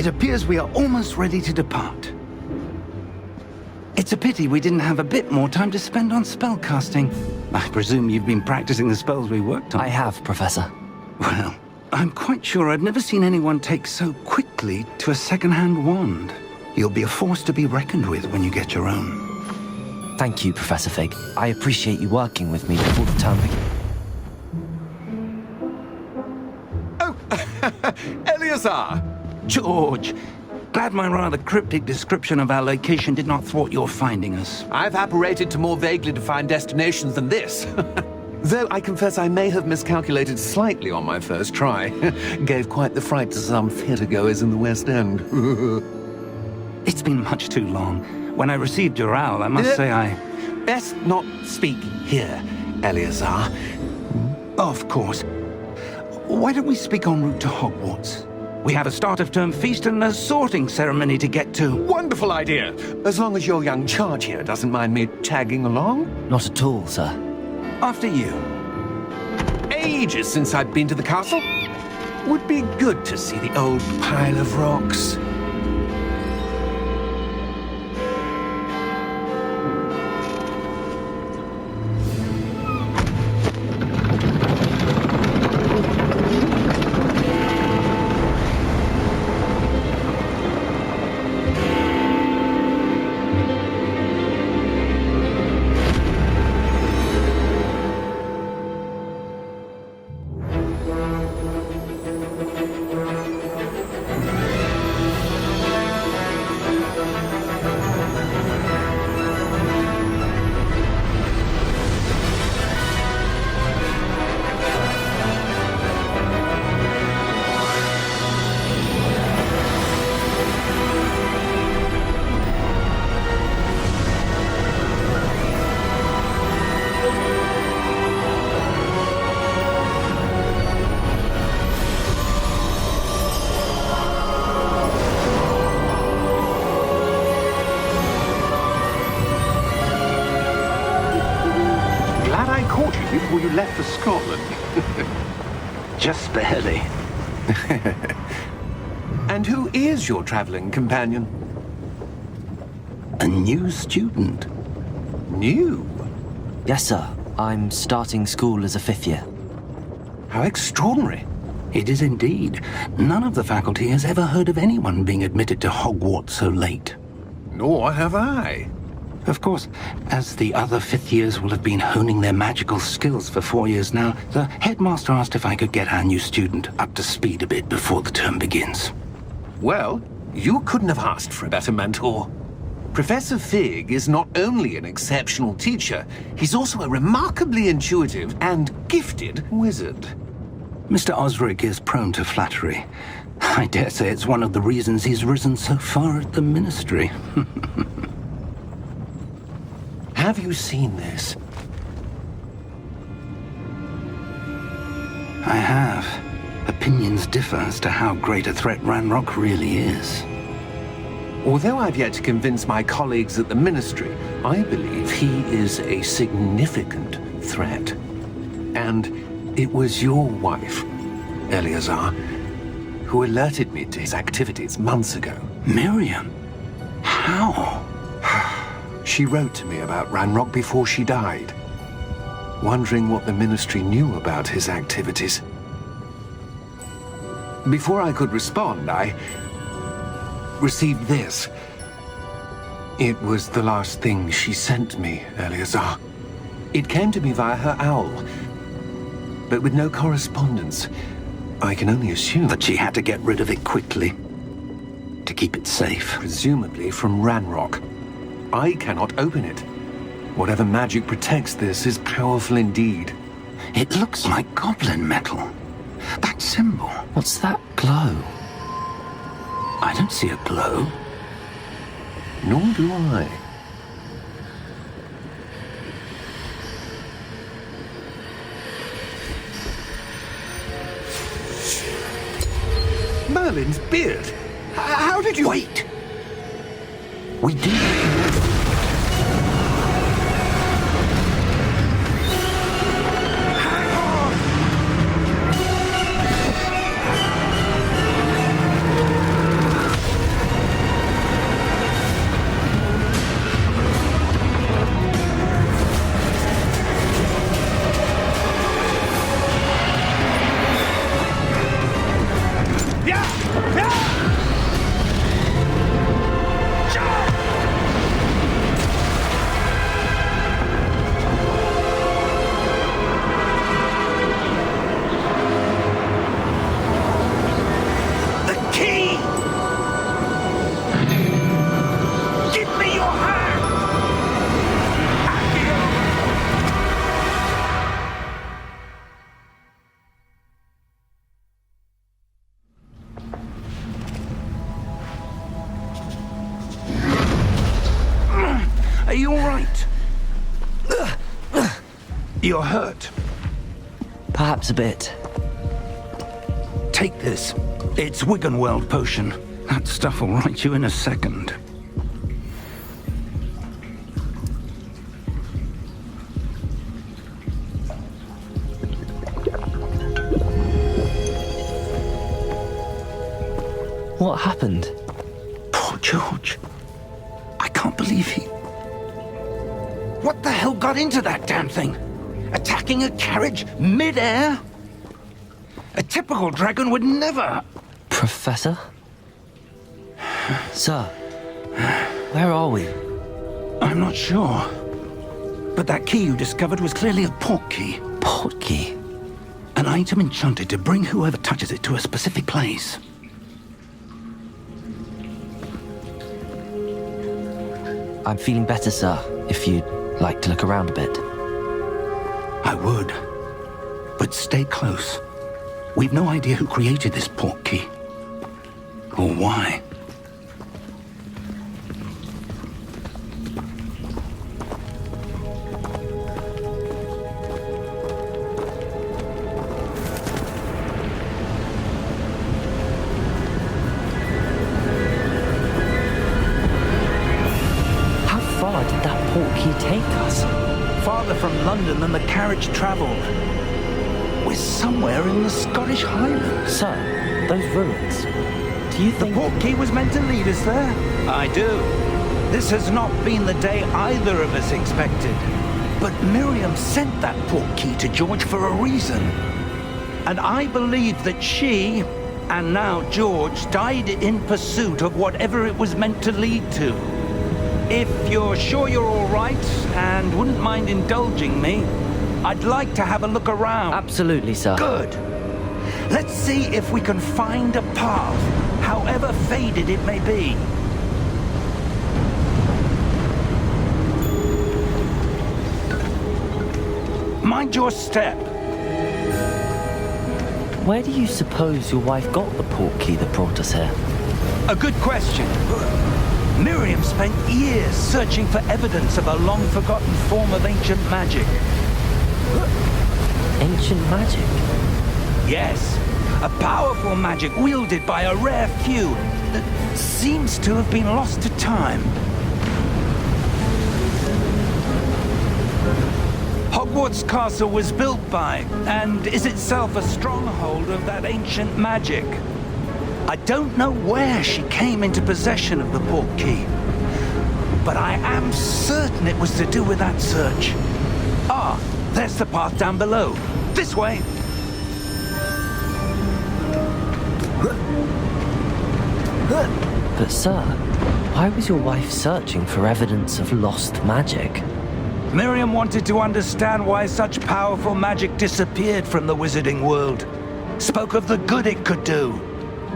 It appears we are almost ready to depart. It's a pity we didn't have a bit more time to spend on spellcasting. I presume you've been practicing the spells we worked on. I have, Professor. Well, I'm quite sure I've never seen anyone take so quickly to a second-hand wand. You'll be a force to be reckoned with when you get your own. Thank you, Professor Fig. I appreciate you working with me before the term begins. Oh, Eleazar! George, glad my rather cryptic description of our location did not thwart your finding us. I've apparated to more vaguely defined destinations than this. Though I confess I may have miscalculated slightly on my first try. Gave quite the fright to some theatre-goers in the West End. It's been much too long. When I received your owl, I must say I... Best not speak here, Eleazar. Of course. Why don't we speak en route to Hogwarts? We have a start-of-term feast and a sorting ceremony to get to. Wonderful idea! As long as your young charge here doesn't mind me tagging along. Not at all, sir. After you. Ages since I've been to the castle. Would be good to see the old pile of rocks. Before you left for Scotland. Just barely. And who is your traveling companion? A new student. New? Yes, sir. I'm starting school as a 5th year. How extraordinary. It is indeed. None of the faculty has ever heard of anyone being admitted to Hogwarts so late. Nor have I. Of course, as the other 5th years will have been honing their magical skills for 4 years now, the headmaster asked if I could get our new student up to speed a bit before the term begins. Well, you couldn't have asked for a better mentor. Professor Fig is not only an exceptional teacher, he's also a remarkably intuitive and gifted wizard. Mr. Osric is prone to flattery. I dare say it's one of the reasons he's risen so far at the ministry. Have you seen this? I have. Opinions differ as to how great a threat Ranrock really is. Although I've yet to convince my colleagues at the Ministry, I believe he is a significant threat. And it was your wife, Eleazar, who alerted me to his activities months ago. Miriam? How? She wrote to me about Ranrock before she died, wondering what the Ministry knew about his activities. Before I could respond, I received this. It was the last thing she sent me, Eleazar. It came to me via her owl, but with no correspondence. I can only assume that she had to get rid of it quickly, to keep it safe. Presumably from Ranrock. I cannot open it. Whatever magic protects this is powerful indeed. It looks like goblin metal. That symbol. What's that glow? I don't see a glow. Nor do I. Merlin's beard. How did you... Wait! We do. Are you all right? You're hurt. Perhaps a bit. Take this. It's Wiggenweld potion. That stuff will right you in a second. What happened? Poor George. I can't believe he... What the hell got into that damn thing? Attacking a carriage mid-air? A typical dragon would never... Professor? Sir, where are we? I'm not sure. But that key you discovered was clearly a port key. Port key? An item enchanted to bring whoever touches it to a specific place. I'm feeling better, sir, if you'd like to look around a bit. I would. But stay close. We've no idea who created this port key. Or why. How far did that port key take us? Farther from London than the carriage travelled. We're somewhere in the Scottish Highlands. Sir, those ruins. Do you The think... port key was meant to lead us there? I do. This has not been the day either of us expected. But Miriam sent that port key to George for a reason. And I believe that she, and now George, died in pursuit of whatever it was meant to lead to. If you're sure you're all right and wouldn't mind indulging me, I'd like to have a look around. Absolutely, sir. Good. Let's see if we can find a path, however faded it may be. Mind your step. Where do you suppose your wife got the port key that brought us here? A good question. Miriam spent years searching for evidence of a long-forgotten form of ancient magic. Ancient magic? Yes, a powerful magic wielded by a rare few that seems to have been lost to time. Hogwarts Castle was built by, and is itself a stronghold of that ancient magic. I don't know where she came into possession of the port key, but I am certain it was to do with that search. Ah, there's the path down below. This way. But sir, why was your wife searching for evidence of lost magic? Miriam wanted to understand why such powerful magic disappeared from the wizarding world. Spoke of the good it could do.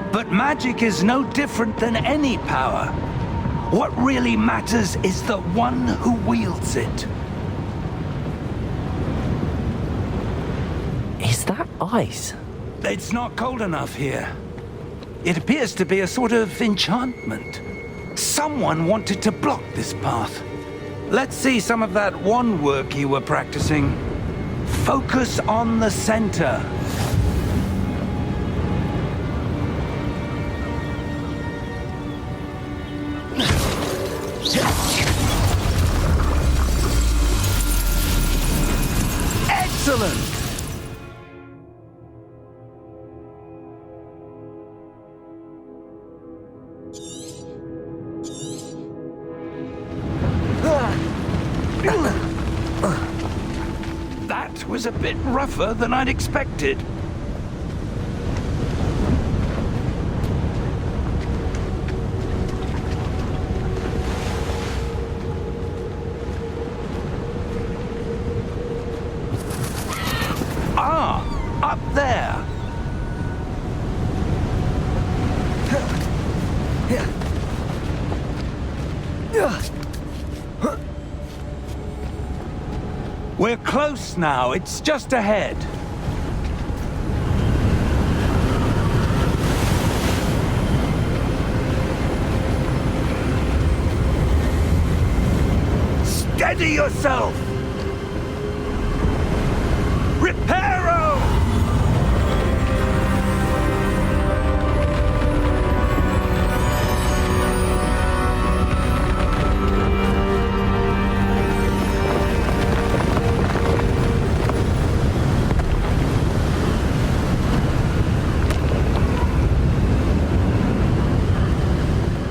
But magic is no different than any power. What really matters is the one who wields it. Is that ice? It's not cold enough here. It appears to be a sort of enchantment. Someone wanted to block this path. Let's see some of that wand work you were practicing. Focus on the center. Excellent! That was a bit rougher than I'd expected. Ah, up there. We're close now. It's just ahead. Steady yourself! Reparo!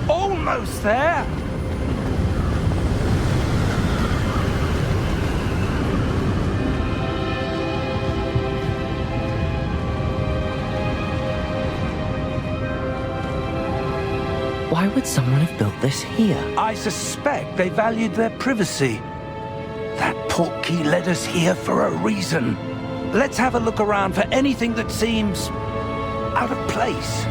Almost there! Why would someone have built this here? I suspect they valued their privacy. That portkey led us here for a reason. Let's have a look around for anything that seems out of place.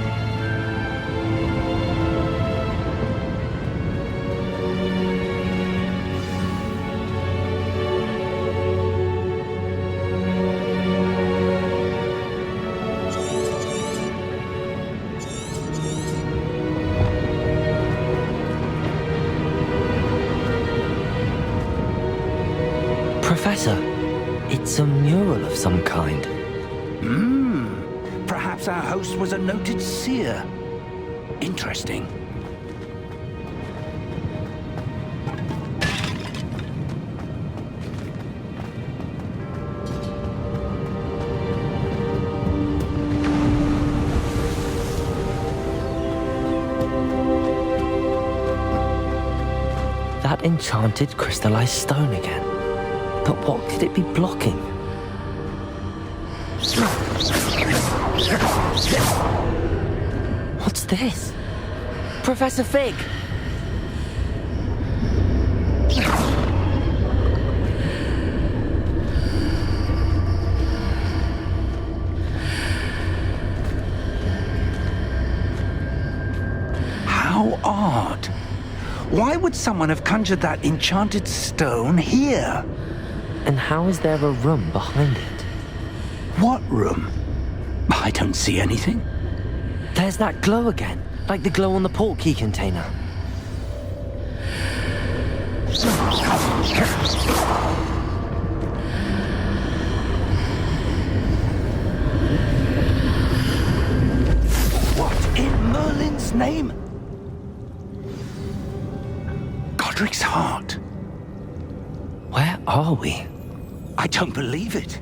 Professor, it's a mural of some kind. Perhaps our host was a noted seer. Interesting. That enchanted crystallized stone again. But what could it be blocking? What's this? Professor Fig! How odd. Why would someone have conjured that enchanted stone here? And how is there a room behind it? What room? I don't see anything. There's that glow again, like the glow on the portkey container. What in Merlin's name? Godric's heart. Where are we? I don't believe it.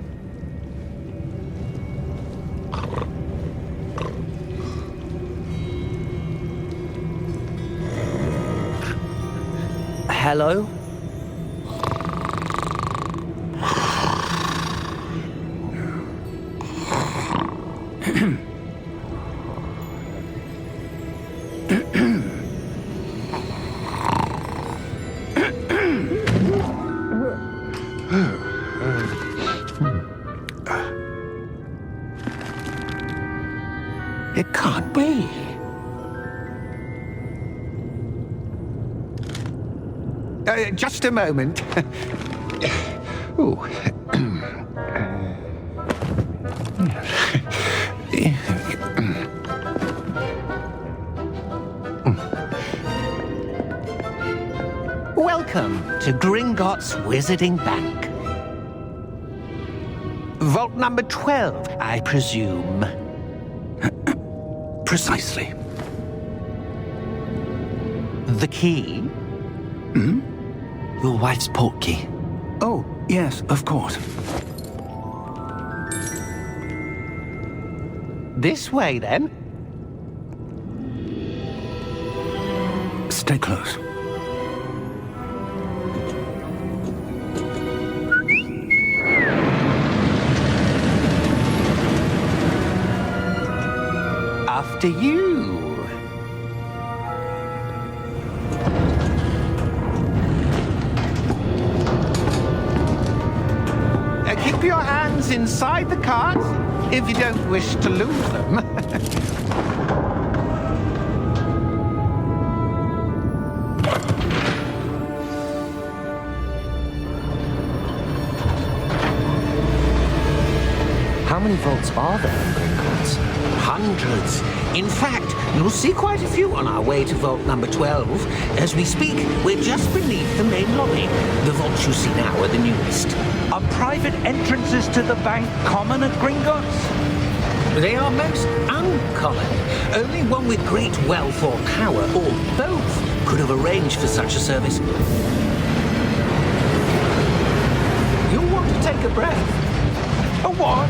Hello? It can't be. Just a moment. Ooh. Welcome to Gringotts Wizarding Bank. Vault number 12, I presume. Precisely. The key? Your wife's portkey. Oh, yes, of course. This way, then. Stay close. After you. Keep your hands inside the cart if you don't wish to lose them. How many vaults are there in Gringotts? Hundreds. In fact, You'll see quite a few on our way to vault number 12. As we speak, we're just beneath the main lobby. The vaults you see now are the newest. Are private entrances to the bank common at Gringotts? They are most uncommon. Only one with great wealth or power, or both, could have arranged for such a service. You'll want to take a breath. A what?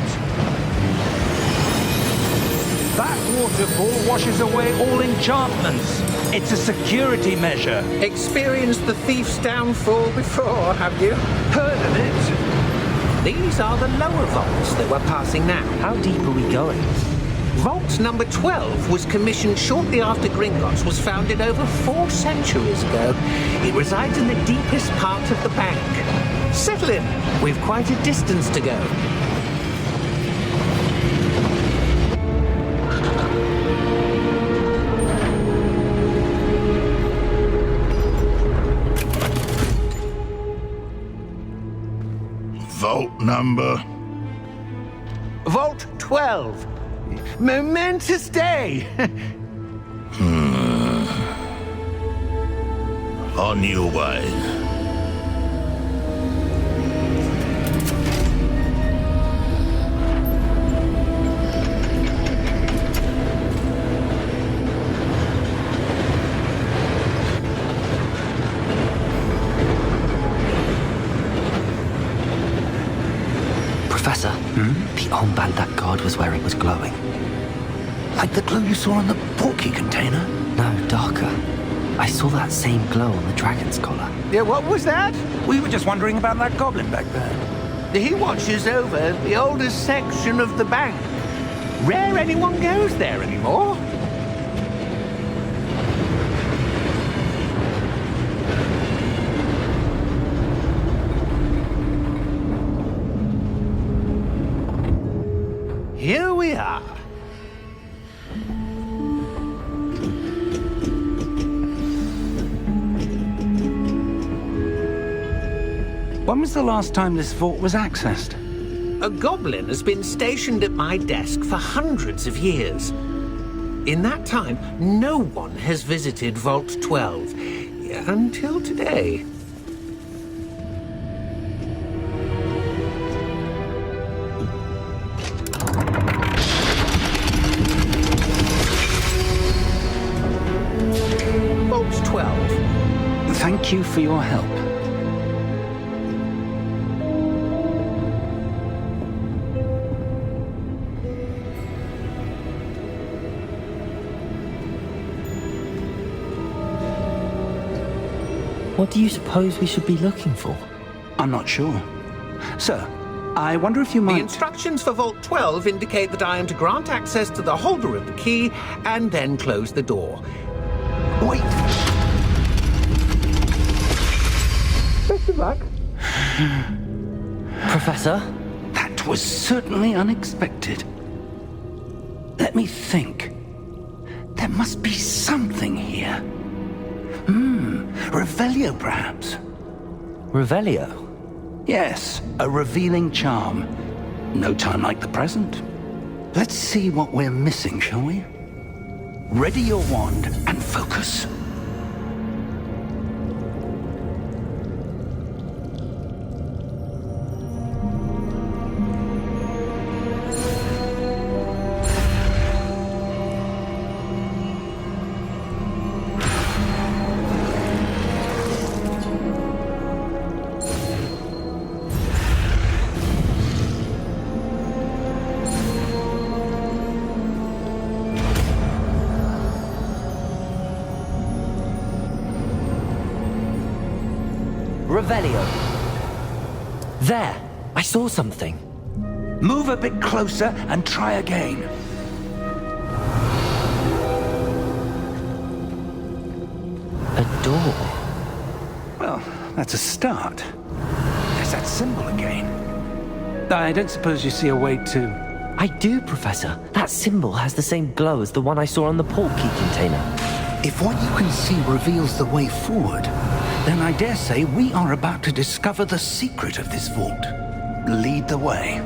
That waterfall washes away all enchantments. It's a security measure. Experienced the thief's downfall before, have you? Heard of it? These are the lower vaults that we're passing now. How deep are we going? Vault number 12 was commissioned shortly after Gringotts was founded over 4 centuries ago. It resides in the deepest part of the bank. Settle in. We've quite a distance to go. Vault number? Vault 12. Momentous day. On your way. Professor, the armband that guard was wearing was glowing. Like the glow you saw on the portkey container? No, darker. I saw that same glow on the dragon's collar. Yeah, what was that? We were just wondering about that goblin back there. He watches over the oldest section of the bank. Rare anyone goes there anymore. Here we are. When was the last time this vault was accessed? A goblin has been stationed at my desk for hundreds of years. In that time, no one has visited Vault 12. Until today. Vault 12. Thank you for your help. What do you suppose we should be looking for? I'm not sure. Sir, I wonder if you The might... instructions for Vault 12 indicate that I am to grant access to the holder of the key and then close the door. Wait! Best of luck. Professor? That was certainly unexpected. Let me think. There must be something here. Revelio, perhaps? Revelio? Yes, a revealing charm. No time like the present. Let's see what we're missing, shall we? Ready your wand and focus. Revelio. There! I saw something. Move a bit closer and try again. A door. Well, that's a start. There's that symbol again. I don't suppose you see a way to... I do, Professor. That symbol has the same glow as the one I saw on the portkey container. If what you can see reveals the way forward, then I dare say we are about to discover the secret of this vault. Lead the way.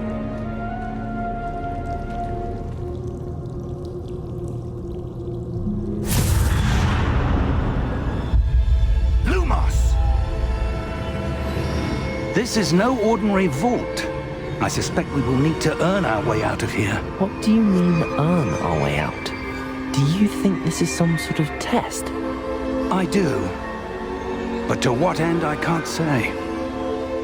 This is no ordinary vault. I suspect we will need to earn our way out of here. What do you mean, earn our way out? Do you think this is some sort of test? I do. But to what end, I can't say.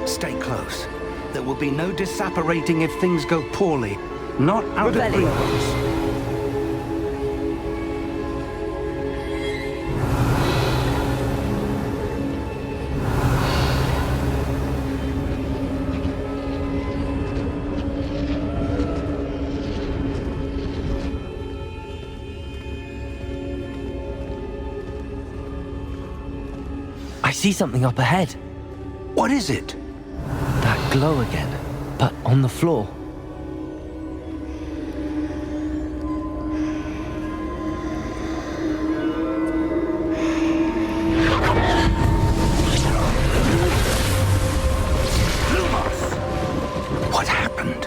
Stay close. There will be no disapparating if things go poorly. Not out of Rebellion. Gringotts. I see something up ahead. What is it? That glow again, but on the floor. What happened?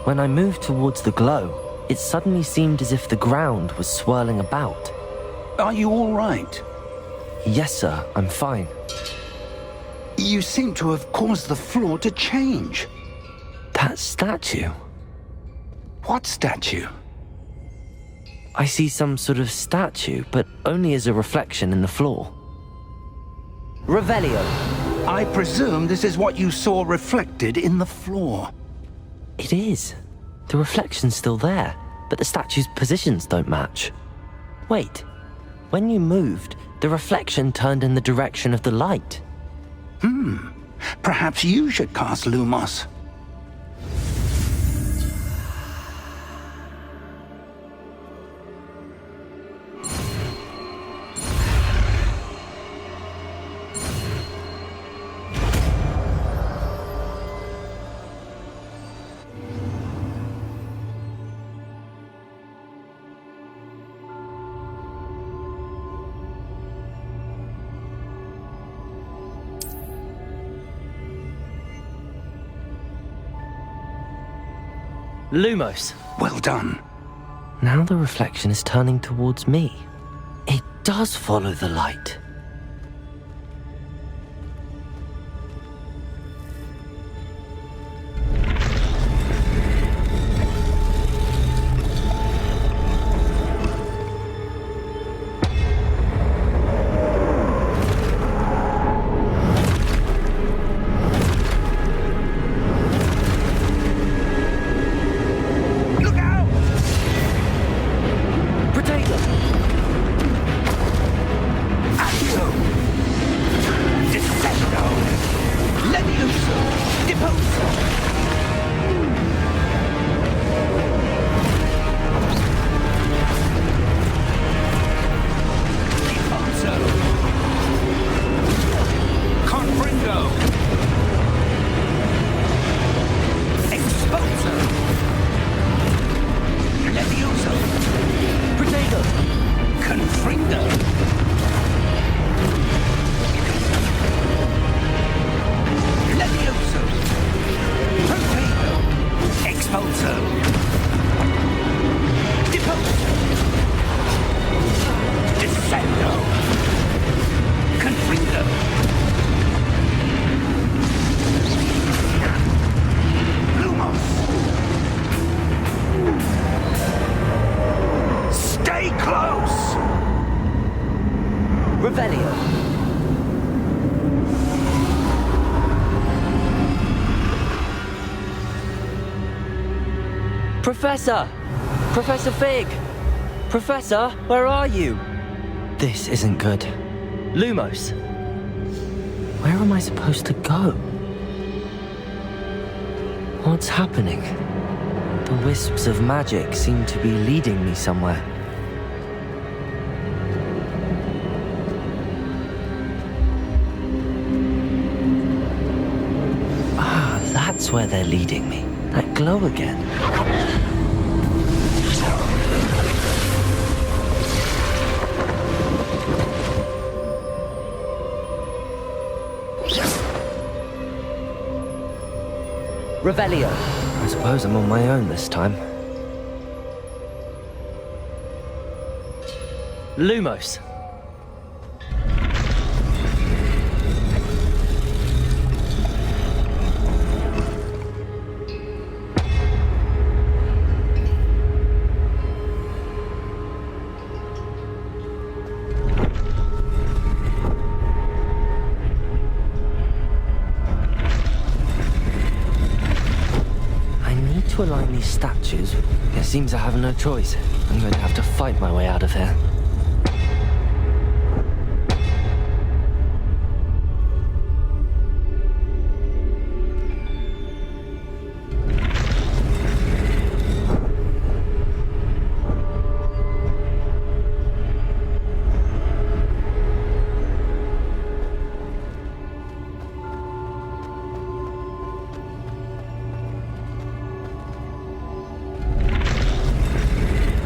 When I moved towards the glow, it suddenly seemed as if the ground was swirling about. Are you all right? Yes, sir, I'm fine. You seem to have caused the floor to change. That statue. What statue? I see some sort of statue, but only as a reflection in the floor. Revelio. I presume this is what you saw reflected in the floor. It is. The reflection's still there, but the statue's positions don't match. Wait. When you moved, the reflection turned in the direction of the light. Perhaps you should cast Lumos. Lumos. Well done. Now the reflection is turning towards me. It does follow the light. Look out! Potato! Accio! Descendo! Levioso! Deposo! Deposo! Confringo! Exposo! Levioso! Potato! Confringo! Levioso! Torpedo! Expulso! Deposo! Descendo! Confringo! Lumos! Stay close! Revelio. Professor! Professor Fig! Professor, where are you? This isn't good. Lumos. Where am I supposed to go? What's happening? The wisps of magic seem to be leading me somewhere. Ah, that's where they're leading me. That glow again. Revelio. I suppose I'm on my own this time. Lumos. to align these statues, it seems I have no choice. I'm going to have to fight my way out of here.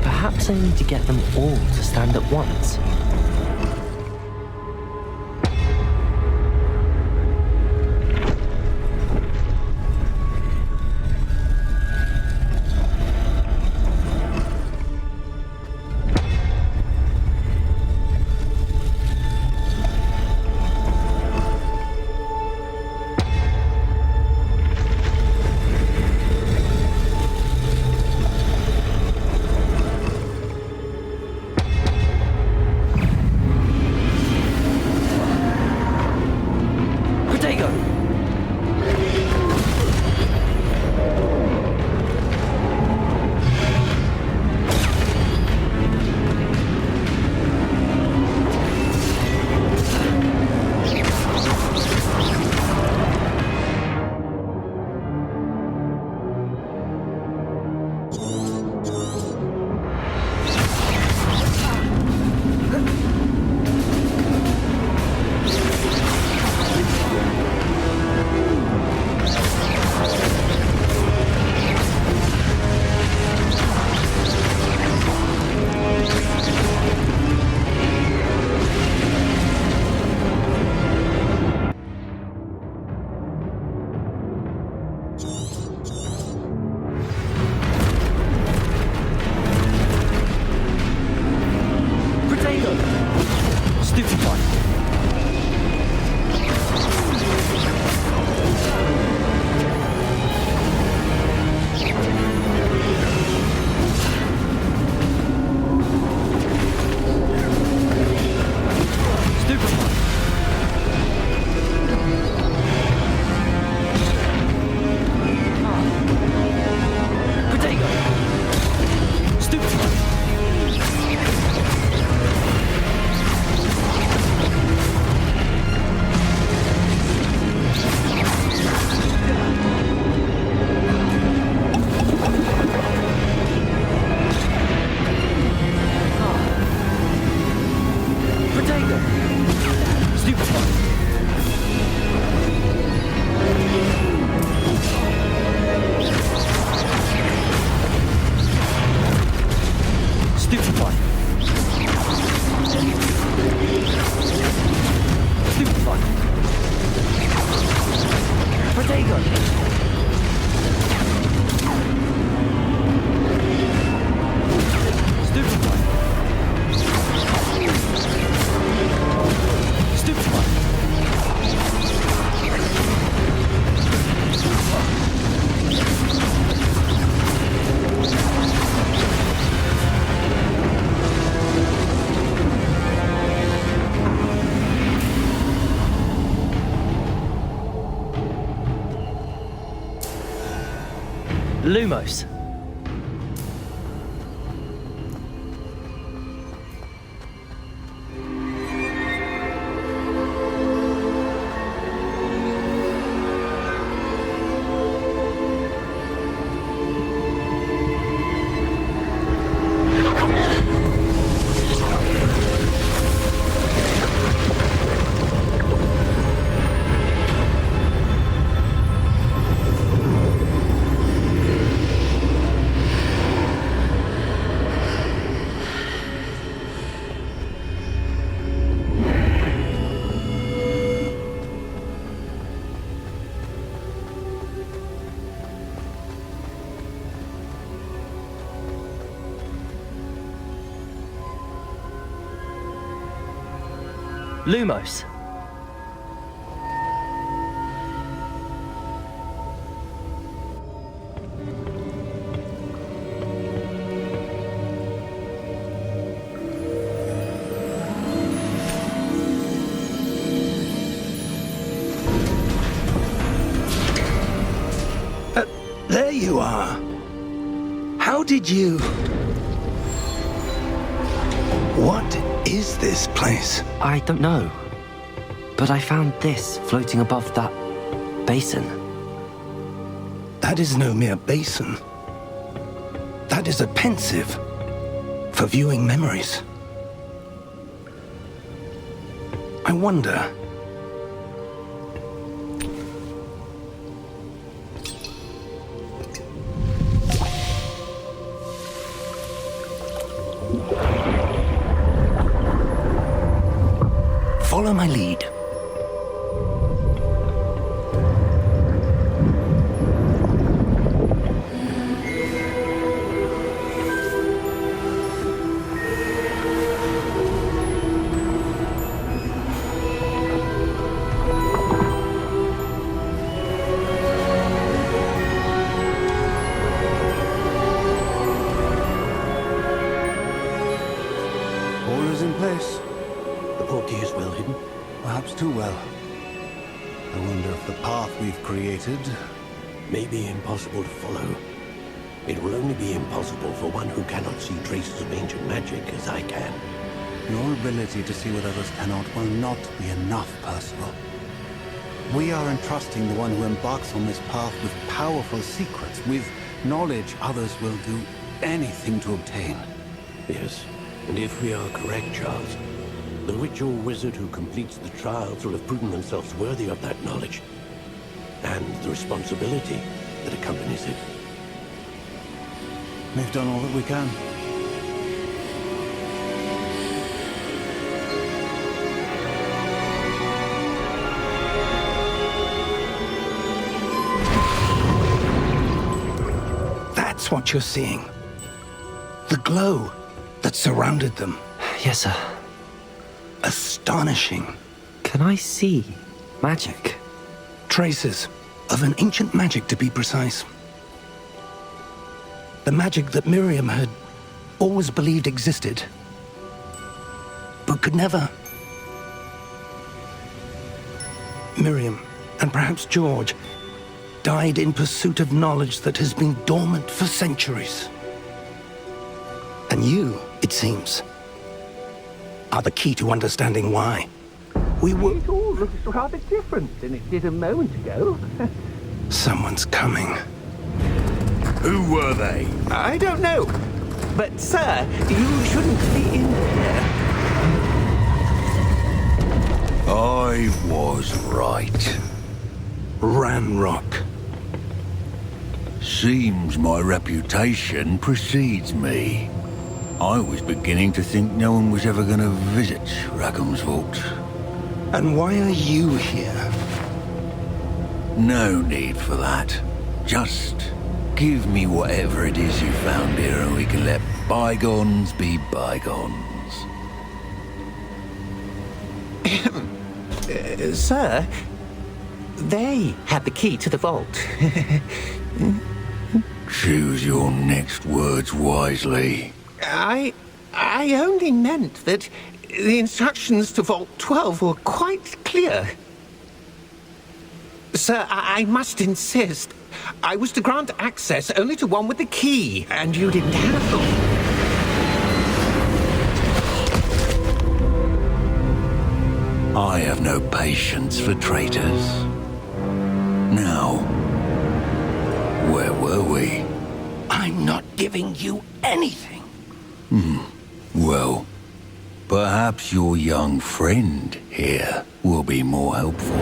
Perhaps I need to get them all to stand at once. Lumos. Lumos. There you are. did you... What is this place? I don't know. But I found this floating above that basin. That is no mere basin. That is a pensive for viewing memories. I wonder... Follow my lead. All is in place. The portkey is well hidden. Perhaps too well. I wonder if the path we've created... May be impossible to follow. It will only be impossible for one who cannot see traces of ancient magic as I can. Your ability to see what others cannot will not be enough, Percival. We are entrusting the one who embarks on this path with powerful secrets, with knowledge others will do anything to obtain. Yes, and if we are correct, Charles, the witch or wizard who completes the trials will have proven themselves worthy of that knowledge, and the responsibility that accompanies it. We've done all that we can. That's what you're seeing. The glow that surrounded them. Yes, sir. Astonishing. Can I see magic? Traces of an ancient magic, to be precise. The magic that Miriam had always believed existed, but could never. Miriam, and perhaps George, died in pursuit of knowledge that has been dormant for centuries. And you, it seems, are the key to understanding why. We were... It all looks rather different than it did a moment ago. Someone's coming. Who were they? I don't know. But, sir, you shouldn't be in here. I was right. Ranrock. Seems my reputation precedes me. I was beginning to think no one was ever going to visit Rackham's Vault. And why are you here? No need for that. Just give me whatever it is you found here and we can let bygones be bygones. Sir, they had the key to the vault. Choose your next words wisely. I only meant that the instructions to Vault 12 were quite clear. Sir, I must insist. I was to grant access only to one with the key, and you didn't have them. I have no patience for traitors. Now, where were we? I'm not giving you anything. Well, perhaps your young friend here will be more helpful.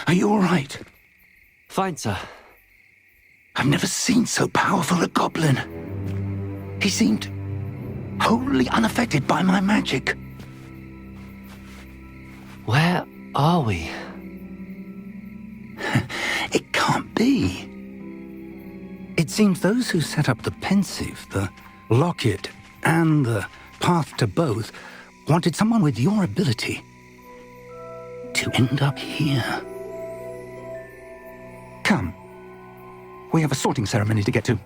Are you all right? Fine, sir. I've never seen so powerful a goblin. He seemed wholly unaffected by my magic. Where are we? It can't be. It seems those who set up the pensive, the locket, and the path to both wanted someone with your ability to end up here. Come. We have a sorting ceremony to get to.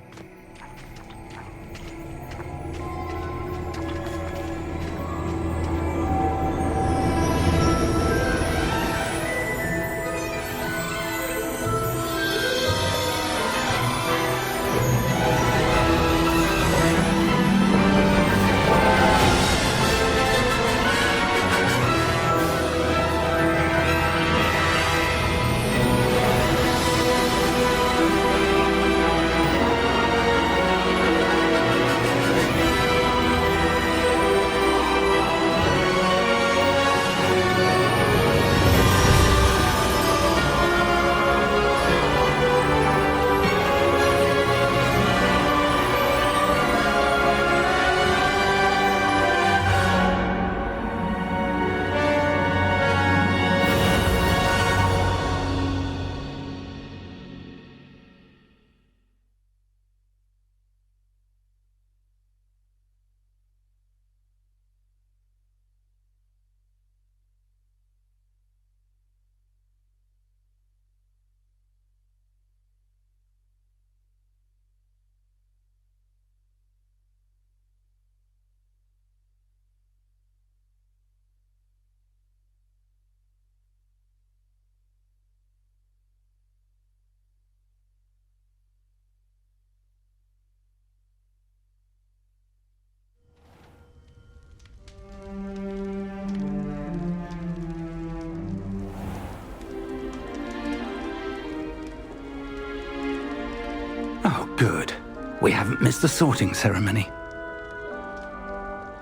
Oh, good. We haven't missed the sorting ceremony.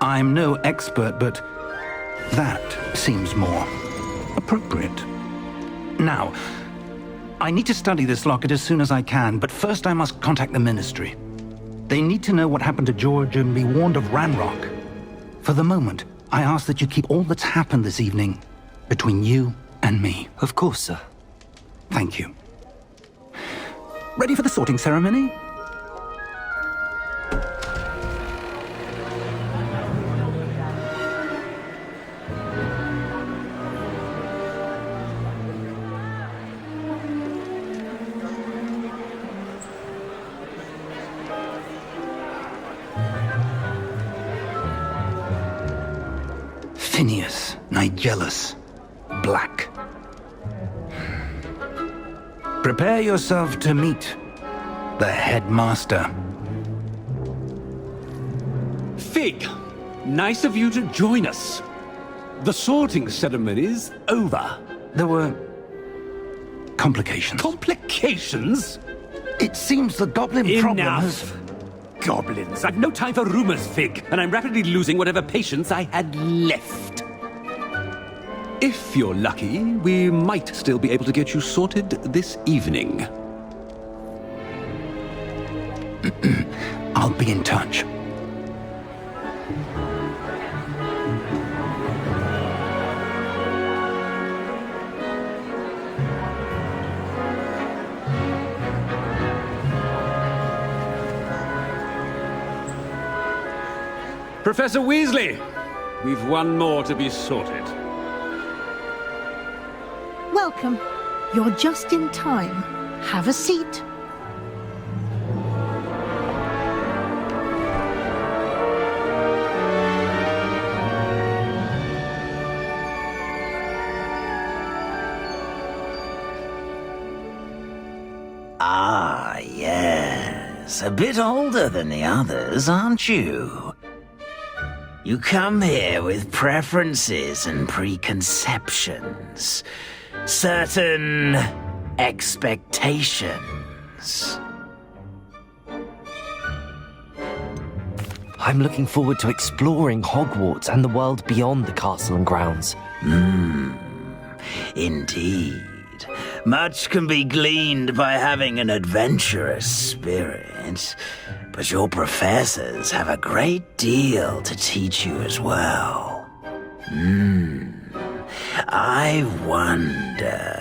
I'm no expert, but that seems more appropriate. Now, I need to study this locket as soon as I can, but first I must contact the Ministry. They need to know what happened to George and be warned of Ranrock. For the moment, I ask that you keep all that's happened this evening between you and me. Of course, sir. Thank you. Ready for the sorting ceremony? Phineas, Nigellus, Black. Prepare yourself to meet the headmaster. Fig, nice of you to join us. The sorting ceremony's over. There were complications. Complications? It seems the goblin problem has... Enough. Goblins. I've no time for rumors, Fig, and I'm rapidly losing whatever patience I had left. If you're lucky, we might still be able to get you sorted this evening. I'll be in touch. Professor Weasley, we've one more to be sorted. Welcome. You're just in time. Have a seat. Ah, yes. A bit older than the others, aren't you? You come here with preferences and preconceptions. Certain expectations. I'm looking forward to exploring Hogwarts and the world beyond the castle and grounds. Indeed. Much can be gleaned by having an adventurous spirit, but your professors have a great deal to teach you as well. I wonder...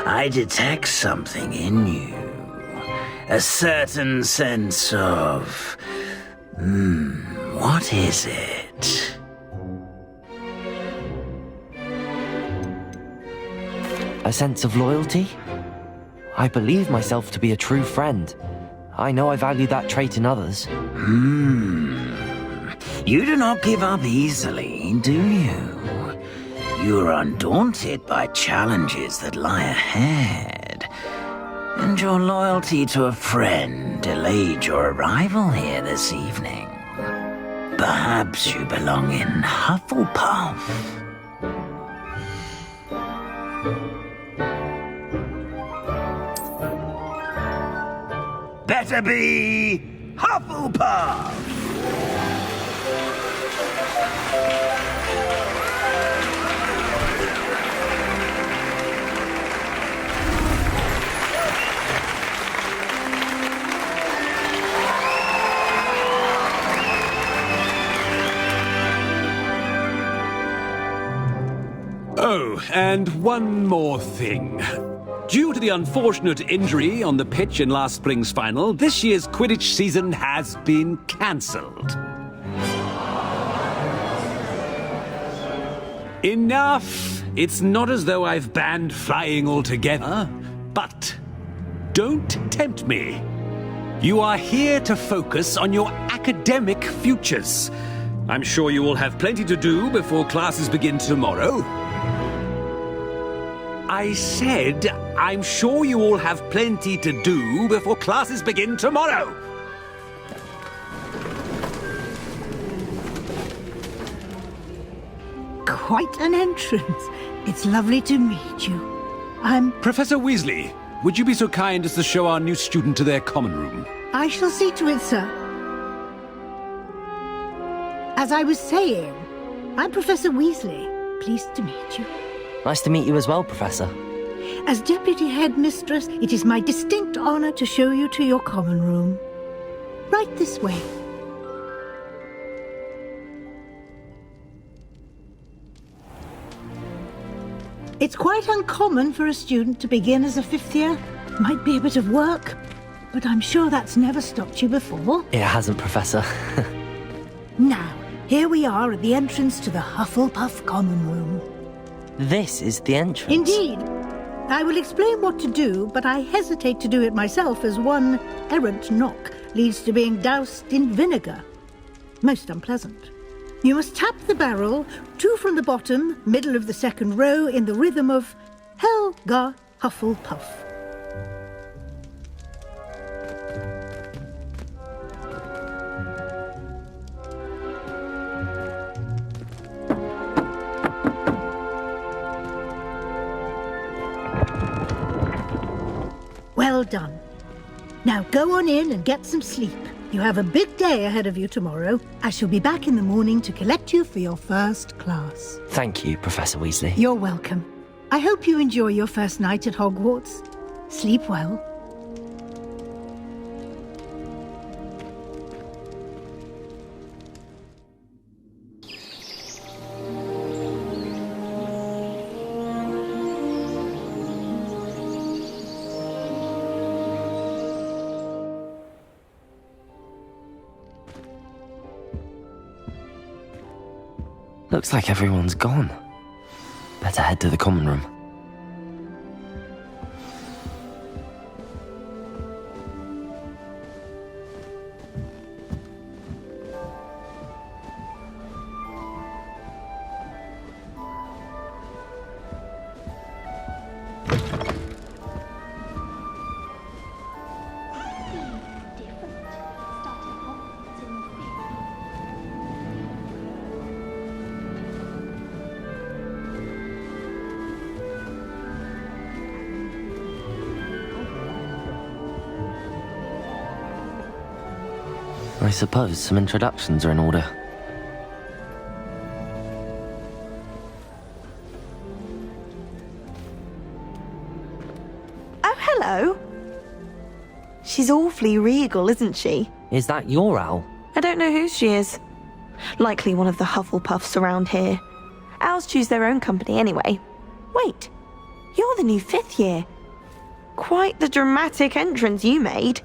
I detect something in you. A certain sense of... what is it? A sense of loyalty? I believe myself to be a true friend. I know I value that trait in others. You do not give up easily, do you? You are undaunted by challenges that lie ahead. And your loyalty to a friend delayed your arrival here this evening. Perhaps you belong in Hufflepuff. Better be Hufflepuff! Oh, and one more thing. Due to the unfortunate injury on the pitch in last spring's final, this year's Quidditch season has been cancelled. Enough! It's not as though I've banned flying altogether, but don't tempt me. You are here to focus on your academic futures. I'm sure you will have plenty to do before classes begin tomorrow. I said, I'm sure you all have plenty to do before classes begin tomorrow. Quite an entrance. It's lovely to meet you. I'm... Professor Weasley, would you be so kind as to show our new student to their common room? I shall see to it, sir. As I was saying, I'm Professor Weasley. Pleased to meet you. Nice to meet you as well, Professor. As Deputy Headmistress, it is my distinct honor to show you to your common room. Right this way. It's quite uncommon for a student to begin as a fifth year. Might be a bit of work, but I'm sure that's never stopped you before. It hasn't, Professor. Now, here we are at the entrance to the Hufflepuff common room. This is the entrance. Indeed. I will explain what to do, but I hesitate to do it myself as one errant knock leads to being doused in vinegar. Most unpleasant. You must tap the barrel, 2 from the bottom, middle of the second row, in the rhythm of Helga Hufflepuff. Well done. Now go on in and get some sleep. You have a big day ahead of you tomorrow. I shall be back in the morning to collect you for your first class. Thank you, Professor Weasley. You're welcome. I hope you enjoy your first night at Hogwarts. Sleep well. Looks like everyone's gone. Better head to the common room. I suppose some introductions are in order. hello. She's awfully regal, isn't she? Is that your owl? I don't know who she is. Likely one of the Hufflepuffs around here. Owls choose their own company anyway. Wait, you're the new 5th year. Quite the dramatic entrance you made.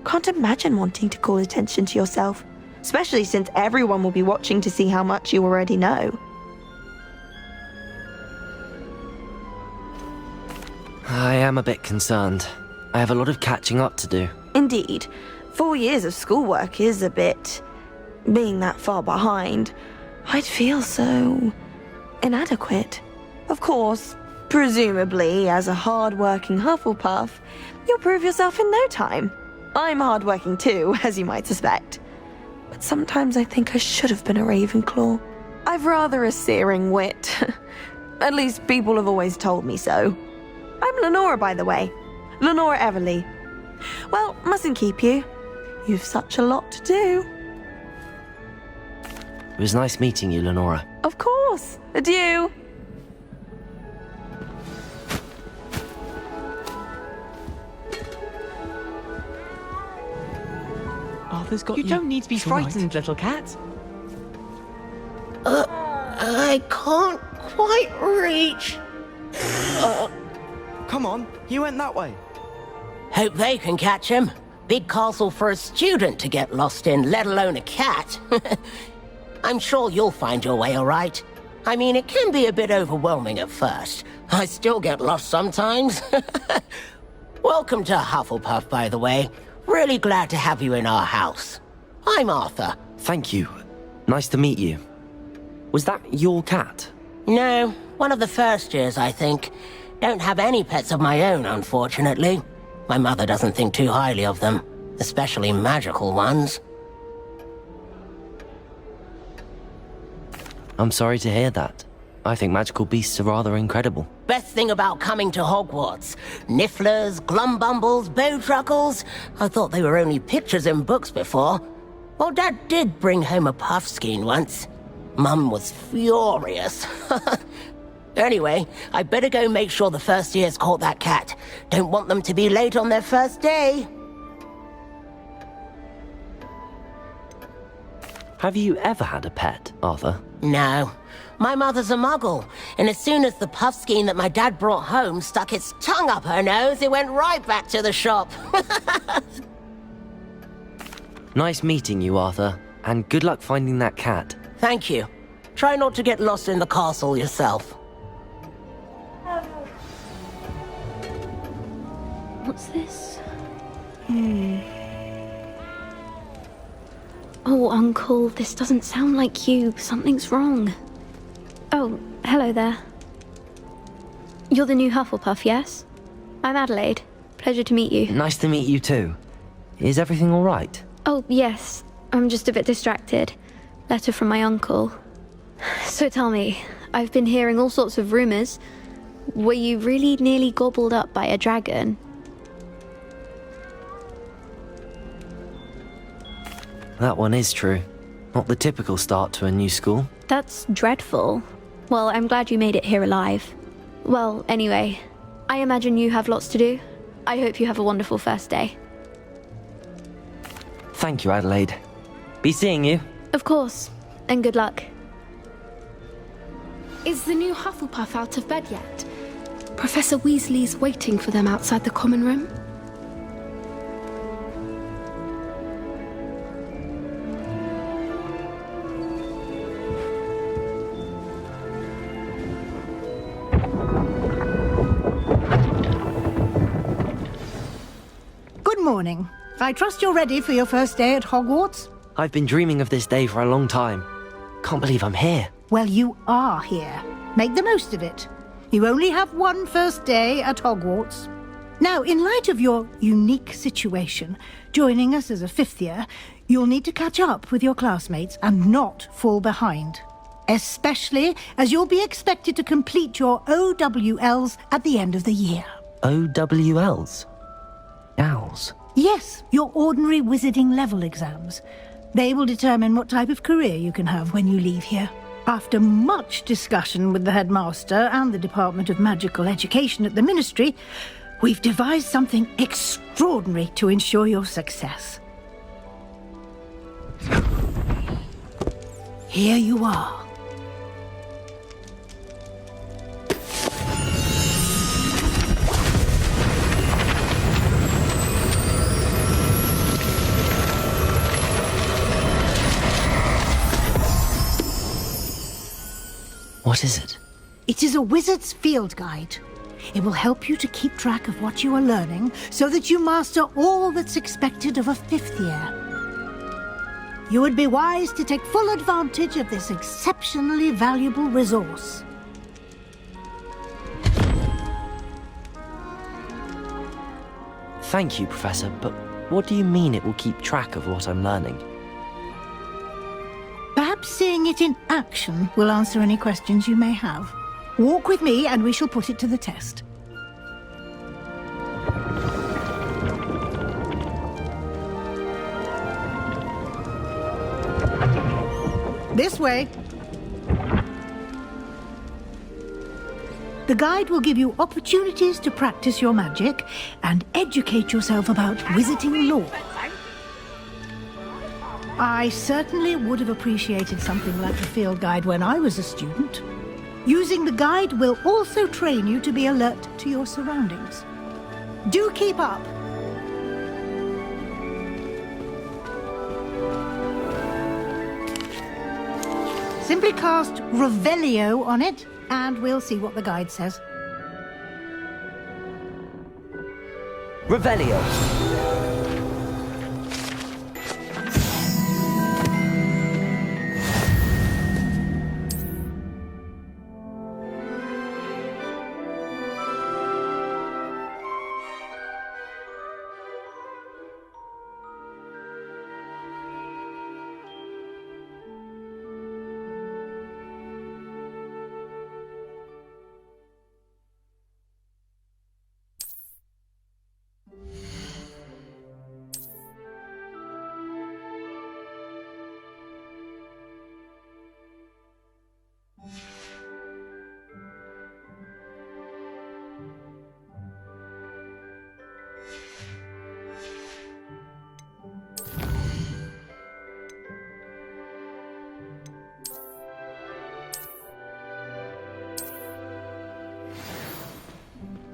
Can't imagine wanting to call attention to yourself, especially since everyone will be watching to see how much you already know. I am a bit concerned. I have a lot of catching up to do. Indeed. 4 years of schoolwork is a bit... being that far behind. I'd feel so... inadequate. Of course, presumably, as a hard-working Hufflepuff, you'll prove yourself in no time. I'm hard-working too, as you might suspect. But sometimes I think I should have been a Ravenclaw. I've rather a searing wit. At least people have always told me so. I'm Lenora, by the way. Lenora Everly. Well, mustn't keep you. You've such a lot to do. It was nice meeting you, Lenora. Of course. Adieu. Arthur's got You don't need to be frightened, little cat. I can't quite reach. Come on, you went that way. Hope they can catch him. Big castle for a student to get lost in, let alone a cat. I'm sure you'll find your way all right. I mean, it can be a bit overwhelming at first. I still get lost sometimes. Welcome to Hufflepuff, by the way. Really glad to have you in our house. I'm Arthur. Thank you. Nice to meet you. Was that your cat? No, one of the first years, I think. Don't have any pets of my own, unfortunately. My mother doesn't think too highly of them, especially magical ones. I'm sorry to hear that. I think magical beasts are rather incredible. Best thing about coming to Hogwarts. Nifflers, glumbumbles, bowtruckles. I thought they were only pictures in books before. Well, Dad did bring home a puffskein once. Mum was furious. Anyway, I better go make sure the first years caught that cat. Don't want them to be late on their first day. Have you ever had a pet, Arthur? No. My mother's a muggle, and as soon as the puffskein that my dad brought home stuck its tongue up her nose, it went right back to the shop. Nice meeting you, Arthur, and good luck finding that cat. Thank you. Try not to get lost in the castle yourself. What's this? Oh, Uncle, this doesn't sound like you. Something's wrong. Oh, hello there. You're the new Hufflepuff, yes? I'm Adelaide. Pleasure to meet you. Nice to meet you too. Is everything all right? Oh, yes. I'm just a bit distracted. Letter from my uncle. So tell me, I've been hearing all sorts of rumors. Were you really nearly gobbled up by a dragon? That one is true. Not the typical start to a new school. That's dreadful. Well, I'm glad you made it here alive. Well, anyway, I imagine you have lots to do. I hope you have a wonderful first day. Thank you, Adelaide. Be seeing you. Of course, and good luck. Is the new Hufflepuff out of bed yet? Professor Weasley's waiting for them outside the common room. Good morning. I trust you're ready for your first day at Hogwarts? I've been dreaming of this day for a long time. Can't believe I'm here. Well, you are here. Make the most of it. You only have one first day at Hogwarts. Now, in light of your unique situation, joining us as a 5th year, you'll need to catch up with your classmates and not fall behind. Especially as you'll be expected to complete your OWLs at the end of the year. OWLs? Owls? Yes, your ordinary wizarding level exams. They will determine what type of career you can have when you leave here. After much discussion with the headmaster and the Department of Magical Education at the Ministry, We've devised something extraordinary to ensure your success. Here you are. What is it? It is a wizard's field guide. It will help you to keep track of what you are learning so that you master all that's expected of a 5th year. You would be wise to take full advantage of this exceptionally valuable resource. Thank you, Professor, but what do you mean it will keep track of what I'm learning? Perhaps seeing it in action will answer any questions you may have. Walk with me and we shall put it to the test. This way. The guide will give you opportunities to practice your magic and educate yourself about wizarding lore. I certainly would have appreciated something like the field guide when I was a student. Using the guide will also train you to be alert to your surroundings. Do keep up! Simply cast Revelio on it, and we'll see what the guide says. Revelio!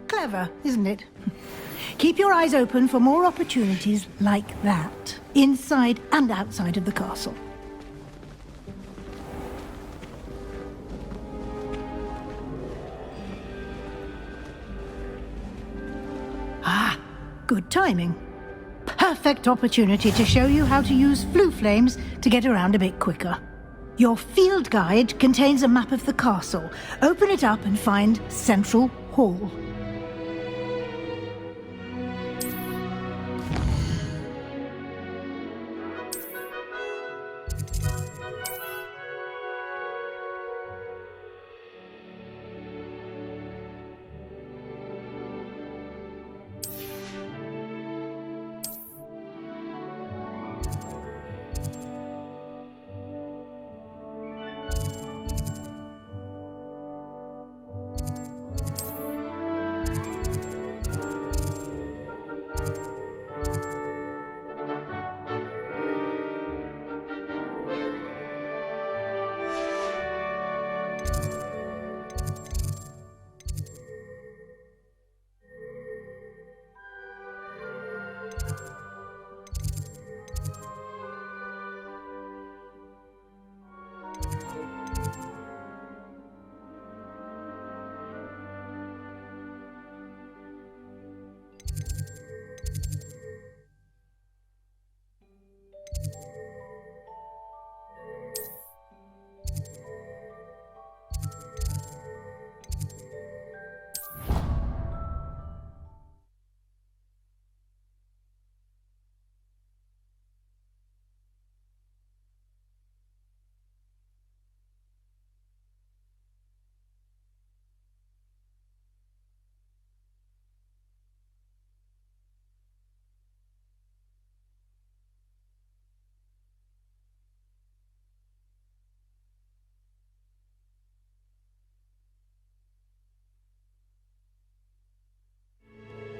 Clever, isn't it? Keep your eyes open for more opportunities like that, inside and outside of the castle. Ah, good timing. Perfect opportunity to show you how to use flue flames to get around a bit quicker. Your field guide contains a map of the castle. Open it up and find Central Hall.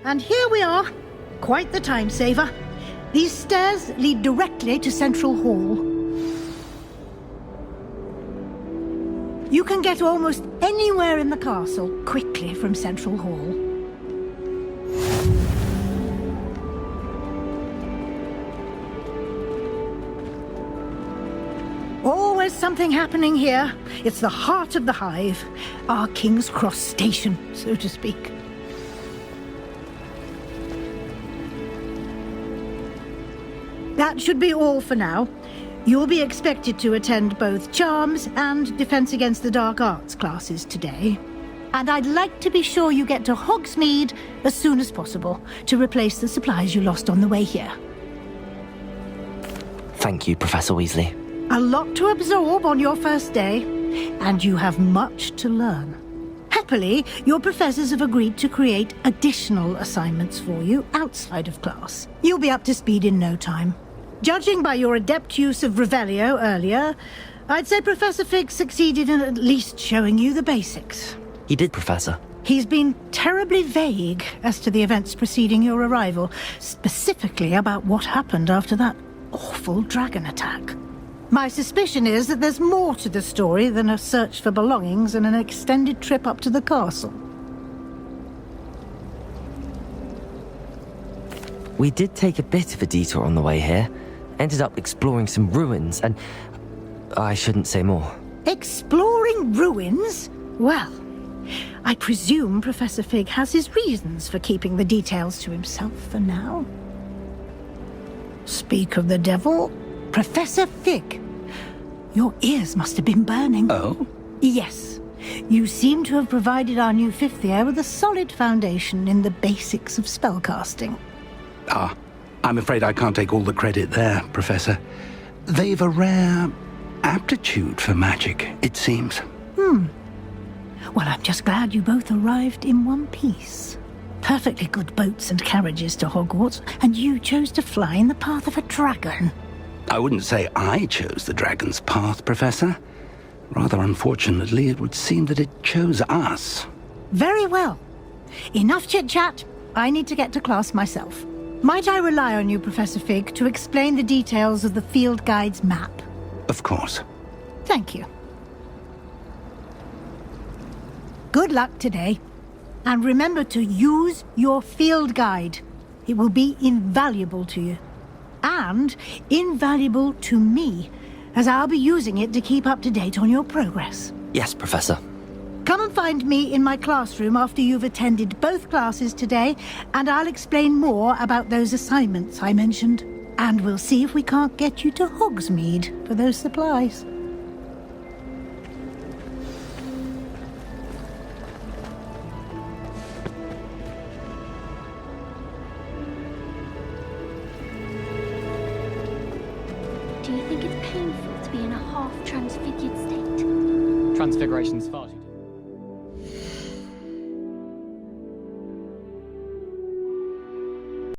And here we are. Quite the time saver. These stairs lead directly to Central Hall. You can get almost anywhere in the castle quickly from Central Hall. Always something happening here. It's the heart of the hive. Our King's Cross station, so to speak. That should be all for now. You'll be expected to attend both Charms and Defense Against the Dark Arts classes today. And I'd like to be sure you get to Hogsmeade as soon as possible to replace the supplies you lost on the way here. Thank you, Professor Weasley. A lot to absorb on your first day, and you have much to learn. Happily, your professors have agreed to create additional assignments for you outside of class. You'll be up to speed in no time. Judging by your adept use of Revelio earlier, I'd say Professor Fig succeeded in at least showing you the basics. He did, Professor. He's been terribly vague as to the events preceding your arrival, specifically about what happened after that awful dragon attack. My suspicion is that there's more to the story than a search for belongings and an extended trip up to the castle. We did take a bit of a detour on the way here. Ended up exploring some ruins, and I shouldn't say more. Exploring ruins? Well, I presume Professor Fig has his reasons for keeping the details to himself for now. Speak of the devil, Professor Fig. Your ears must have been burning. Oh? Yes. You seem to have provided our new fifth year with a solid foundation in the basics of spellcasting. Ah, I'm afraid I can't take all the credit there, Professor. They've a rare aptitude for magic, it seems. Well, I'm just glad you both arrived in one piece. Perfectly good boats and carriages to Hogwarts, and you chose to fly in the path of a dragon. I wouldn't say I chose the dragon's path, Professor. Rather unfortunately, it would seem that it chose us. Very well. Enough chit-chat. I need to get to class myself. Might I rely on you, Professor Fig, to explain the details of the field guide's map? Of course. Thank you. Good luck today. And remember to use your field guide. It will be invaluable to you. And invaluable to me, as I'll be using it to keep up to date on your progress. Yes, Professor. Come and find me in my classroom after you've attended both classes today, and I'll explain more about those assignments I mentioned. And we'll see if we can't get you to Hogsmeade for those supplies. Do you think it's painful to be in a half-transfigured state? Transfiguration's far too